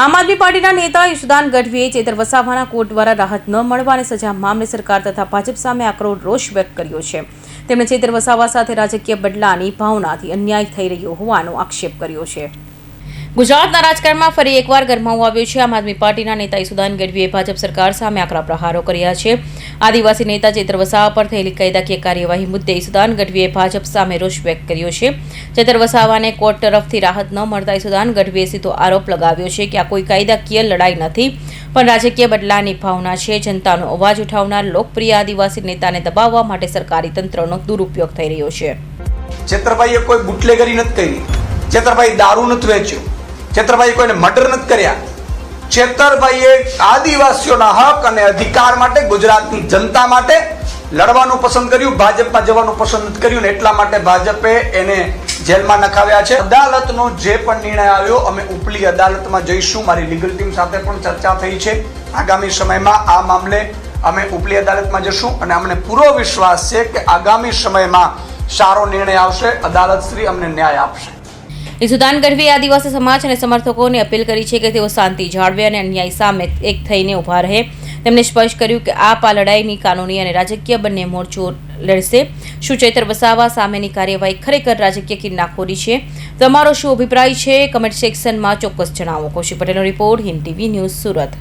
આમ આદમી પાર્ટીના નેતા યશુદાન ગઢવીએ ચેતર વસાવાના કોર્ટ દ્વારા રાહત ન મળવા અને સજા મામલે સરકાર તથા ભાજપ સામે આકરો રોષ વ્યક્ત કર્યો છે. તેમણે ચેતર વસાવા સાથે રાજકીય બદલાની ભાવનાથી અન્યાય થઈ રહ્યો હોવાનો આક્ષેપ કર્યો છે. ગુજરાતના રાજકારણમાં ફરી એકવાર ગરમાવો આવ્યો છે. આમ આદમી પાર્ટીના નેતા યશુદાન ગઢવીએ ભાજપ સરકાર સામે આકરા પ્રહારો કર્યા છે. આદિવાસી નેતા ચેતર વસાવા પર થયેલી કાયદાકીય કાર્યવાહી મુદ્દે યશુદાન ગઢવીએ ભાજપ સામે રોષ વ્યક્ત કર્યો છે. ચેતર વસાવાને કોર્ટ તરફથી રાહત ન મળતા યશુદાન ગઢવીએ સીધો આરોપ લગાવ્યો છે કે આ કોઈ કાયદાકીય લડાઈ નથી, પણ રાજકીય બદલાની ભાવના છે. જનતાનો અવાજ ઉઠાવનાર લોકપ્રિય આદિવાસી નેતાને દબાવવા માટે સરકારી તંત્રનો દુરુપયોગ થઈ રહ્યો છે. ચેતરભાઈએ કોઈ બુટલેગરી નથી કરી, ચેતરભાઈ દારૂ નથી વેચ્યો, ચેતરભાઈ કોઈને મર્ડર નથી કર્યા. ચેતરભાઈએ આદિવાસીઓના હક અને અધિકાર માટે, ગુજરાતની જનતા માટે લડવાનું પસંદ કર્યું, ભાજપમાં જવાનું પસંદ નથી કર્યું ને એટલા માટે ભાજપે એને જેલમાં નખાવ્યા છે. અદાલતનો જે પણ નિર્ણય આવ્યો અમે ઉપલી અદાલતમાં જઈશું. મારી લીગલ ટીમ સાથે પણ ચર્ચા થઈ છે. આગામી સમયમાં આ મામલે અમે ઉપલી અદાલતમાં જશું અને અમને પૂરો વિશ્વાસ છે કે આગામી સમયમાં સારો નિર્ણય આવશે. અદાલતશ્રી અમને ન્યાય આપશે. યશુદાન ગઢવીએ આદિવાસી સમાજ અને સમર્થકોને અપીલ કરી છે કે તેઓ શાંતિ જાળવે અને અન્યાય સામે એક થઈને ઉભા રહે. તેમણે સ્પષ્ટ કર્યું કે આપ આ લડાઈની કાનૂની અને રાજકીય બંને મોરચો લડશે. શું ચેતર વસાવા સામેની કાર્યવાહી ખરેખર રાજકીય કિન્નાખોરી છે? તમારો શું અભિપ્રાય છે? કમેન્ટ સેક્શનમાં ચોક્કસ જણાવો. કૌશિક પટેલનો report, Hind TV news, Surat.